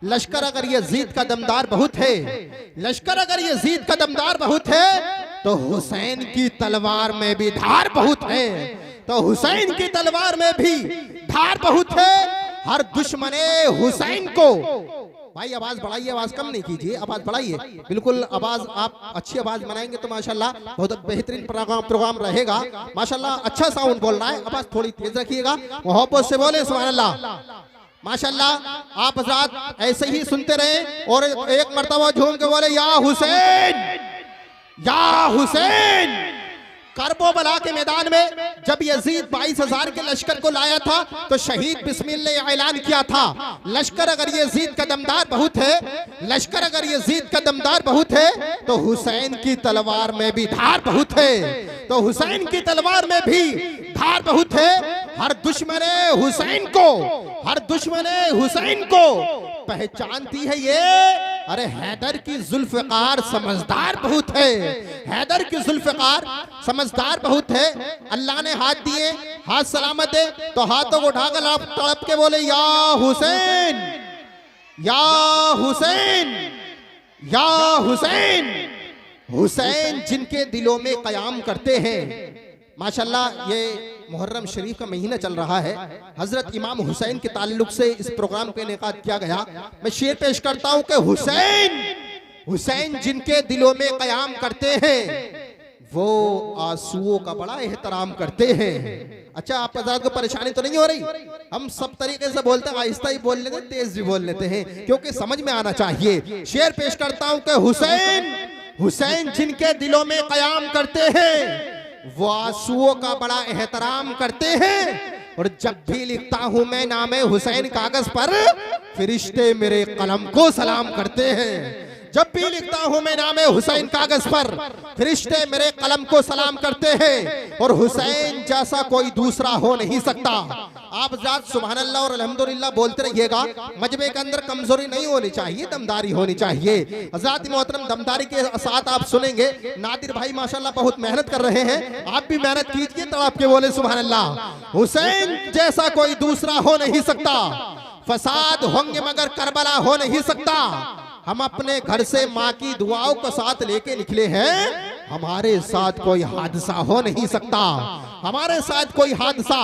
लश्कर अगर यजीद का दमदार बहुत है, लश्कर अगर यजीद का दमदार बहुत है, तो हुसैन की तलवार में भी धार बहुत है, तो हुसैन की तलवार में भी धार बहुत है। हर दुश्मने हुसैन को, भाई आवाज बढ़ाइए, आवाज कम नहीं कीजिए, आवाज बढ़ाइए, बिल्कुल आवाज आप अच्छी आवाज बनाएंगे तो माशाल्लाह बहुत बेहतरीन प्रोग्राम रहेगा। माशाल्लाह अच्छा साउंड बोल रहा है, आवाज थोड़ी तेज रखिएगा, मोहब्बत से बोले सुभान अल्लाह। माशाल्लाह आप हज़रात ऐसे ही सुनते रहे और एक मर्तबा झूम के बोले या हुसैन, या हुसैन। करबला के मैदान में जब यजीद 22,000 के लश्कर को लाया था तो शहीद बिस्मिल्लाह ने ऐलान किया था, लश्कर अगर यजीद का दमदार बहुत है, लश्कर अगर यजीद का दमदार बहुत है, तो हुसैन की तलवार में भी धार बहुत है, तो हुसैन की तलवार में भी धार बहुत है। हर दुश्मने हुसैन को, हर दुश्मने हुसैन को पहचानती है ये, अरे हैदर की जुल्फ़िकार समझदार बहुत है, हैदर की जुल्फ़िकार समझदार बहुत है। अल्लाह ने हाथ दिए, हाथ सलामत है, तो हाथों को उठाकर आप तड़प के बोले या हुसैन, या हुसैन, या हुसैन। हुसैन जिनके दिलों में कयाम करते हैं। माशाल्लाह ये मुहर्रम शरीफ का महीना चल रहा है, हजरत इमाम हुसैन के ताल्लुक से इस प्रोग्राम का इनेकाद किया गया। मैं शेर पेश करता हूं कि हुसैन, हुसैन जिनके दिलों में कयाम करते हैं वो आंसुओं का बड़ा एहतराम करते हैं। अच्छा आप हज़रात को परेशानी तो नहीं हो रही? हम सब तरीके से बोलते हैं, आहिस्ता ही बोल लेते हैं, तेज भी बोल लेते हैं, क्योंकि समझ में आना चाहिए। शेर पेश करता हूं कि हुसैन, हुसैन जिनके दिलों में कयाम करते हैं वो आंसुओं का बड़ा एहतराम करते हैं। और जब भी लिखता हूं मैं नामे हुसैन कागज पर, फरिश्ते मेरे कलम को सलाम करते हैं। जब भी लिखता हूं मैं नामे हुसैन कागज पर, फरिश्ते मेरे कलम को सलाम करते हैं। और हुसैन जैसा कोई दूसरा हो नहीं सकता। आप जात सुभान अल्लाह और अल्हम्दुलिल्लाह बोलते रहिएगा। मजबे के अंदर कमजोरी नहीं होनी चाहिए, दमदारी होनी चाहिए। हज़रात मोहतरम दमदारी के साथ आप सुनेंगे, नादिर भाई माशाल्लाह बहुत मेहनत कर रहे हैं, आप भी मेहनत कीजिए, तड़प के बोले सुभान अल्लाह। हुसैन जैसा कोई दूसरा हो नहीं सकता। फसाद होंगे मगर करबला हो नहीं सकता। हम अपने घर से माँ की दुआओं को साथ लेके निकले हैं, हमारे साथ कोई हादसा हो नहीं सकता, हमारे साथ कोई हादसा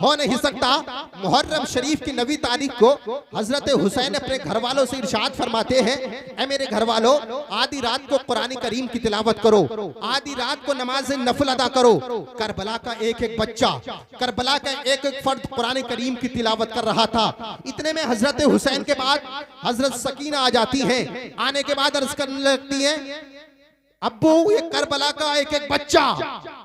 हो नहीं सकता। मुहर्रम शरीफ की 9वीं तारीख को हजरत हुसैन अपने घर वालों से इरशाद फरमाते हैं, ऐ मेरे घर वालों, आधी रात को कुरान करीम की तिलावत करो, आधी रात को नमाज नफल अदा करो। करबला का एक एक बच्चा, करबला का एक एक फर्द कुरान करीम की तिलावत कर रहा था। इतने में हजरत हुसैन के बाद हजरत सकीना आ जाती है। आने के बाद अर्ज करने लगती है, अब्बू ये करबला का एक एक बच्चा,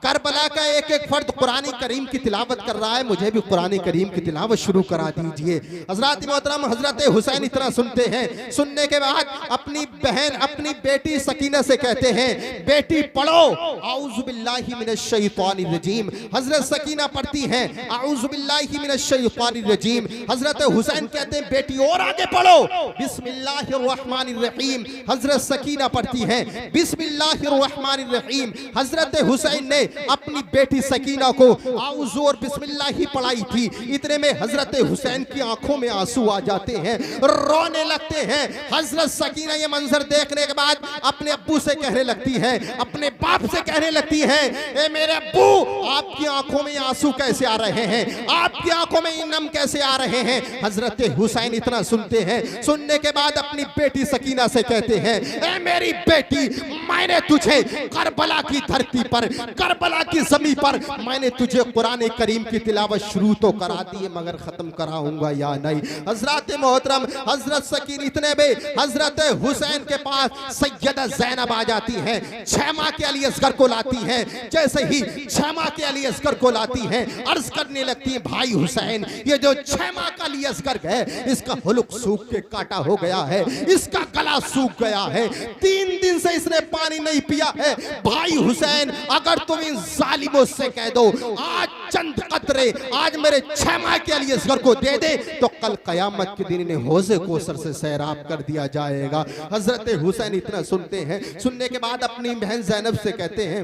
करबला का एक एक फर्द कुरान करीम की तिलावत कर रहा है, मुझे भी कुरान करीम की तिलावत शुरू करा दीजिए। हजरत मोहतरम हजरत हुसैन इतना सुनते हैं, सुनने के बाद अपनी बहन, अपनी बेटी सकीना से कहते हैं, बेटी पढ़ो औज़ु बिल्लाहि मिनश शैतानिर रजीम। हजरत सकीना पढ़ती हैं औज़ु बिल्लाहि मिनश शैतानिर रजीम। हजरत हुसैन कहते हैं, बेटी और आगे पढ़ो बिस्मिल्लाहिर रहमानिर रहीम। हजरत सकीना पढ़ती हैं बिस्मिल्लाहिर रहमानिर रहीम। हजरत हुसैन ने अपनी बेटी सकीना को औज़ु और बिस्मिल्लाह ही पढ़ाई थी। इतने में हजरत हुसैन की आंखों में आंसू आ जाते हैं, रोने लगते हैं। हजरत सकीना ये मंजर देखने के बाद अपने अब्बू से कहने लगती है, अपने बाप से कहने लगती है, ए मेरे अब्बू, आपकी आंखों में आंसू कैसे आ रहे हैं, आपकी आंखों में नम कैसे आ रहे हैं। हजरत हुसैन इतना सुनते हैं, सुनने के बाद अपनी बेटी सकीना से कहते हैं, ए मेरी बेटी, मैंने तुझे करबला की धरती पर, करबला की ज़मीन पर मैंने तुझे कुरान करीम की तिलावत शुरू तो करा दी है, मगर खत्म कराऊंगा या नहीं। हजरत मोहतरम हजरत सकीन इतने में हजरत हुसैन के पास सैयदा ज़ैनब आ जाती हैं, 6 माह के अली असगर को लाती हैं। जैसे ही 6 माह के अली असगर को लाती हैं, अर्ज करने लगती है, भाई हुसैन, ये जो 6 माह का अली असगर है, इसका हुलुक सूख के काटा हो गया है, इसका गला सूख गया है, 3 दिन से इसने पानी नहीं पिया है। भाई हुसैन, अगर तुम इन जालिमों से कह दो आज चंद कतरे आज मेरे 6 माह के लिए असगर को दे दे, तो कल कयामत के दिन इन्हें हौज़े कौसर से सैराब कर दिया जाएगा। हजरत हुसैन इतना सुनते हैं, सुनने के बाद अपनी बहन ज़ैनब से कहते हैं,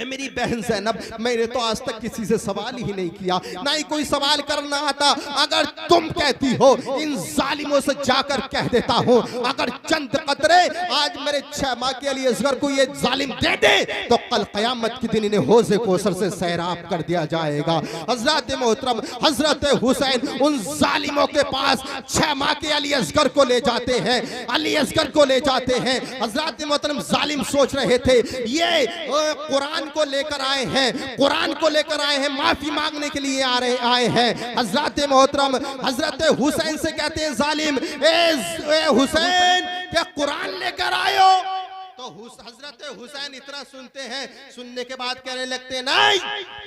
मेरी बहन ज़ैनब, मैंने तो आज तक किसी से सवाल ही नहीं किया, ना ही कोई सवाल करना आता। अगर तुम कहती हो इन जालिमों से जाकर कह देता हूँ, अगर चंद कतरे आज मेरे 6 माह के लिए असगर को ये जालिम दे दे तो कल क़यामत के दिन इन्हें हौज़े कौसर से सैराब कर दिया जाएगा। हज़रत मोहतरम हज़रत हुसैन उन जालिमों के पास 6 माह के अली असगर को ले जाते हैं, अली असगर को ले जाते हैं। हज़रत मोहतरम जालिम सोच रहे थे ये कुरान को लेकर आए हैं, कुरान को लेकर आए हैं, माफी मांगने के लिए आए हैं। हजरत मोहतरम हजरत हुसैन से कहते हैं जालिम, ए हुसैन क्या कुरान लेकर आए हो? तो हजरत हुसैन इतना सुनते हैं, सुनने के बाद कहने लगते हैं नहीं,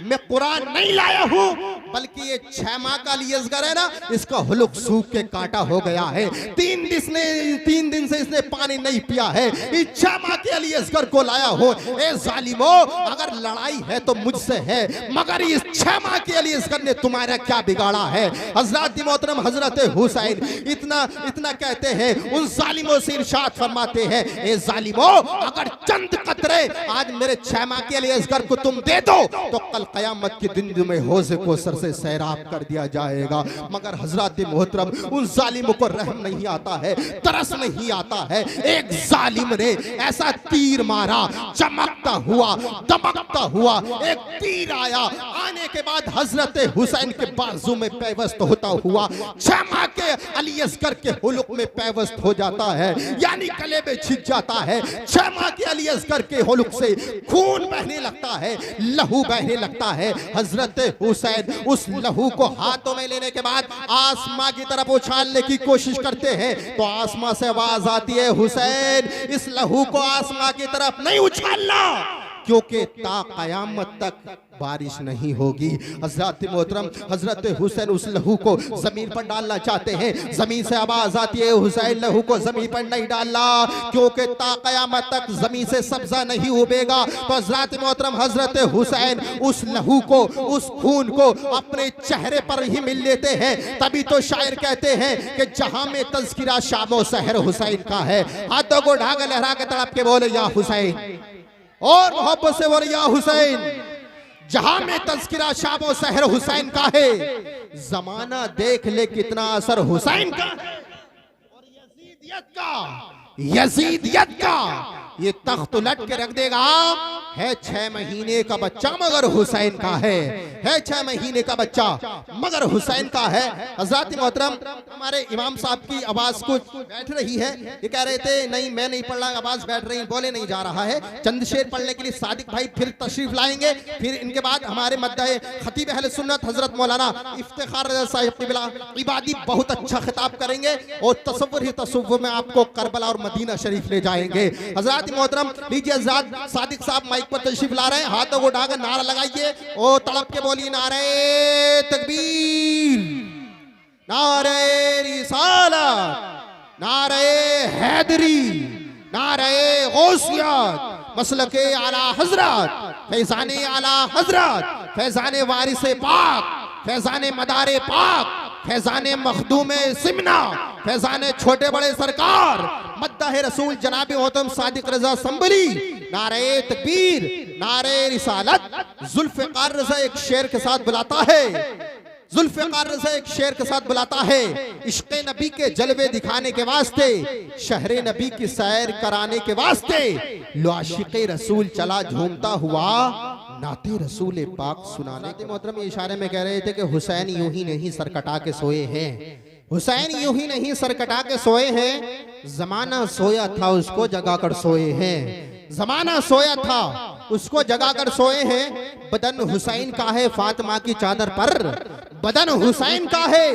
मैं कुरान नहीं लाया हूं, बल्कि ये 6 माह का अली असगर है ना, इसका हुलुक सूख के कांटा हो गया है। 3 दिन से इसने पानी नहीं पिया है, इस 6 माह के अली असगर को लाया हो। ए जालिमो, अगर लड़ाई है तो मुझसे है, मगर इस 6 माह के अली असगर ने तुम्हारा क्या बिगाड़ा है? हजरत मोहतरम हजरत हुसैन इतना कहते हैं, उन जालिमों से इरशाद फरमाते हैं, ए जालिमो, अगर चंद कतरे आज मेरे 6 माह के लिए असगर को तुम दे दो तो कल कयामत के दिन में हौज़े कौसर से सैराब कर दिया जाएगा। मगर हजरत मोहतरम उन जालिमों को रहम नहीं आता है, तरस नहीं आता है। एक जालिम ने ऐसा तीर मारा, चमकता हुआ दमकता हुआ एक तीर आया, आने के बाद हजरत हुसैन के बाजू में पैवस्त होता हुआ 6 माह के अली असगर के हुलुक में पैवस्त हो जाता है, यानी गले में छिप जाता है। 6 माह के अली असगर के हुलुक से खून बहने लगता है, लहू बहने लगता है। हजरत हुसैन उस लहू को हाथों में लेने के बाद आसमां की तरफ उछालने की कोशिश करते हैं, तो आसमां से आवाज आती है, हुसैन इस लहू को आसमां की तरफ नहीं उछालना, क्योंकि ता कयामत तक बारिश नहीं होगी। हजरत मोहतरम हजरत हुसैन उस लहू को जमीन पर डालना चाहते हैं, जमीन से आवाज आती है, हुसैन लहू को जमीन पर नहीं डालना, क्योंकि ता कयामत तक जमीन से सब्जा नहीं उगेगा। तो हजरत मोहतरम हजरत हुसैन उस लहू को, उस खून को अपने चेहरे पर ही मिल लेते हैं। तभी तो शायर कहते हैं कि जहां में तज़किरा शामो सहर हुसैन का है, हाथों को ढाक लहरा के तड़प के बोले या हुसैन, और मोहब्बत से बोले या हुसैन। जहां में तज़किरा शामो सहर हुसैन का है, जमाना देख ले कितना असर हुसैन का है। और यजीदियत का ये तख्त उलट के रख देगा। है 6 महीने का बच्चा मगर हुसैन का है 6 महीने का बच्चा मगर हुसैन का है। हज़रत मोहतरम हमारे इमाम साहब की आवाज कुछ बैठ रही है, ये कह रहे थे नहीं मैं नहीं पढ़ रहा, आवाज बैठ रही, बोले नहीं जा रहा है। चंद शेर पढ़ने के लिए सादिक भाई फिर तशरीफ लाएंगे, फिर इनके बाद हमारे मद्दे खतीब अहले सुन्नत हजरत मौलाना इफ्तिखार रज़ा साहिब क़िबला इबादी बहुत अच्छा खिताब करेंगे और तसव्वुर ही तसव्वुर में आपको करबला और मदीना शरीफ ले जाएंगे। हज़रत मोहतरम लीजिए हज़रत सादिक साहब माइक पर तशरीफ ला रहे हैं, हाथों को उठाकर नारा लगाइए और तड़प के बोलिए नारे तकबीर, नारे रिसालत, नारे हैदरी, नारे गौसियत, मसलके आला हजरत, फैज़ाने आला हजरत, फैज़ाने वारिसे पाक, फैज़ाने मदारे पाक, फैज़ाने मखदूमे सिमना, फैज़ाने छोटे बड़े सरकार, मद्दाह रसूल जनाबी मोहतरम सादिक रज़ा संबली, नारे तकबीर, नारे रिसालत। जुल्फ़िकार रज़ा एक शेर के साथ बुलाता है, जुल्फ़िकार रज़ा एक शेर के साथ बुलाता है, इश्क़ नबी के जलवे दिखाने के वास्ते, शहर नबी की सैर कराने के वास्ते, लो आशिक़े रसूल चला झूमता हुआ नाते रसूल पाक सुनाने के। मोहतरम इशारे में कह रहे थे कि हुसैन यूं ही नहीं सर कटा के सोए हैं, हुसैन यूं ही नहीं सर कटा के सोए हैं, जमाना सोया था उसको जगा कर सोए हैं, जमाना सोया था उसको जगा कर सोए हैं। बदन हुसैन का है फातिमा की चादर पर, बदन हुसैन का है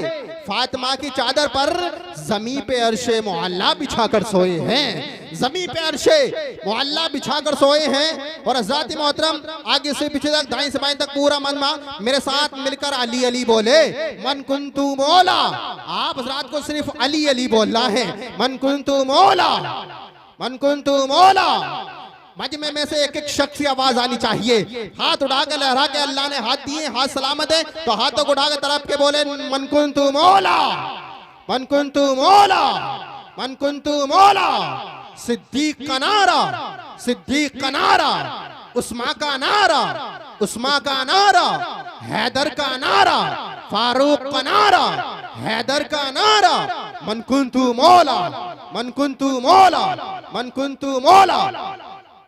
फातिमा की चादर पर, जमी पे अर्शे मुअल्ला बिछा कर सोए हैं, जमी पे अर्शे मुअल्ला बिछा कर सोए हैं। और हज़रत मोहतरम आगे से पीछे तक दाएं से बाएं तक पूरा मजमा मेरे साथ मिलकर अली अली बोले, मन कुंतु मौला। आप हज़रत को सिर्फ अली अली बोलना है, मन कुंतु मौला, मन कुंतु मौला। मजमे में से एक एक शख्स की आवाज आनी चाहिए। हाथ उठा के लहरा के अल्लाह ने हाथ दिए, हाथ सलामत है, तो हाथों को उठा के तरफ के बोले मन कुंतु मौला, मन कुंतु मौला, मन कुंतु मौला। सिद्दीक का नारा, सिद्दीक का नारा, उस्मा का नारा, उस्मा का नारा, हैदर का नारा, फारूक का नारा, हैदर का नारा, मन कुंतु मौला, मन कुंतु मौला, मन कुंतु मौला।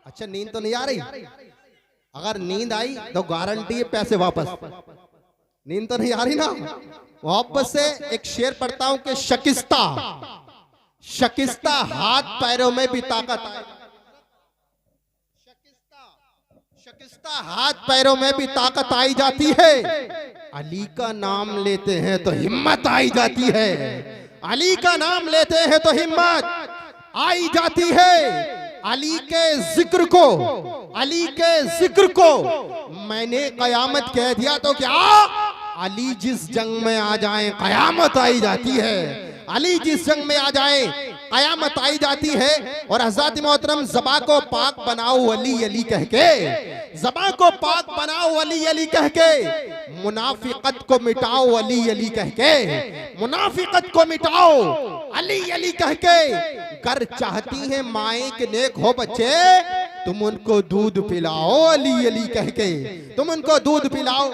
अच्छा नींद तो नहीं आ रही? अगर नींद आई तो गारंटी है पैसे वापस। नींद तो नहीं आ रही ना? वापस से एक शेर पढ़ता हूं कि शकिस्ता, शकिस्ता हाथ पैरों में भी ताकत आए, शकिस्ता हाथ पैरों में भी ताकत आई जाती है। अली का नाम लेते हैं तो हिम्मत आई जाती है, अली का नाम लेते हैं तो हिम्मत आई जाती है। अली के जिक्र को, अली के जिक्र को मैंने कयामत कह दिया तो क्या? अली जिस जंग में आ जाए कयामत आई जाती है, अली जिस जंग में आ जाए कयामत आई जाती है। और हज़रत मोहतरम ज़बा को पाक बनाओ अली अली कह के, ज़बा को पाक बनाओ अली अली कह के, मुनाफिकत को मिटाओ अली अली कह के, मुनाफिकत को मिटाओ अली अली कह के। कर चाहती है माए के नेक हो बच्चे, तुम उनको दूध पिलाओ अली अली कह के, तुम उनको दूध पिलाओ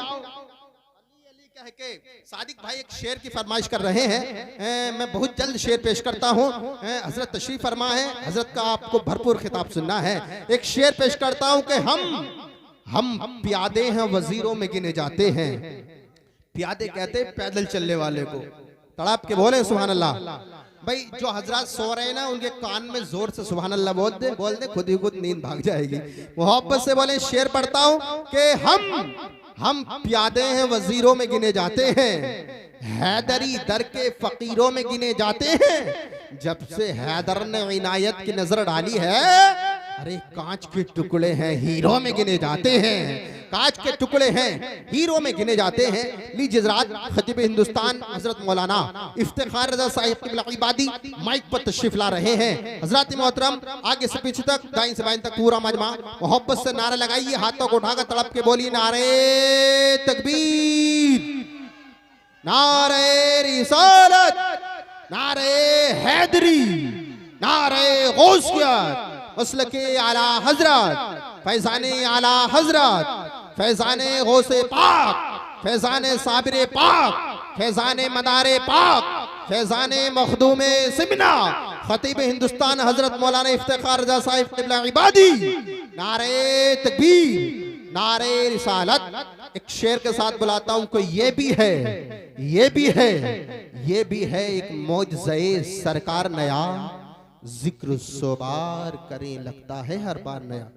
कह के। सादिक भाई एक शेर की फरमाइश कर रहे हैं, मैं बहुत जल्द शेर पेश करता हूं। हजरत तशरीफ फरमा है, हजरत का आपको भरपूर खिताब सुनना है। एक शेर पेश करता हूं कि हम प्यादे हैं वजीरों में गिने जाते हैं। प्यादे कहते हैं पैदल चलने वाले को। तड़प के बोले सुभान अल्लाह। भाई जो हजरत सो रहे हैं ना उनके कान में जोर से सुभान अल्लाह बोल दे खुद ही खुद नींद भाग जाएगी। मोहब्बत से बोले शेर पढ़ता हूं कि हम प्यादे हैं वजीरों में गिने जाते हैं, हैदरी दर के फकीरों में गिने जाते हैं। जब से हैदर ने इनायत की नजर डाली है, अरे कांच के टुकड़े हैं हीरो में गिने जाते हैं, कांच के टुकड़े हैं हीरो में गिने जाते हैं। लीजिए जरात खतीब हिंदुस्तान हजरत मौलाना इफ्तिखार रजा साहिब क़िबला इबादी माइक पर तशरीफ ला रहे हैं। हजरत मोहतरम आगे से पीछे तक, दाएं से बाएं तक पूरा मजमा मोहब्बत से नारा लगाइए, हाथों को उठाकर तड़प के बोलिए नारे तकबीर, नारे रिसालत, नारे हैदरी, नारे गौसियत, मसलके आला हजरत, फैजाने आला हजरत, फैजाने गौसे पाक, फैजाने साबिरे पाक, फैजाने मदारे पाक, फैजाने मखदूमे सिमना, खतीब हिंदुस्तान हजरत मौलाना इफ्तिखार रजा साहिब क़िबला इबादी, नारे तकबीर, नारे रिसालत। एक शेर के साथ बुलाता हूं कोई ये भी है, ये भी है, ये भी है एक मौजज़े सरकार नया, जिक्र सोबार करें लगता है हर बार नया।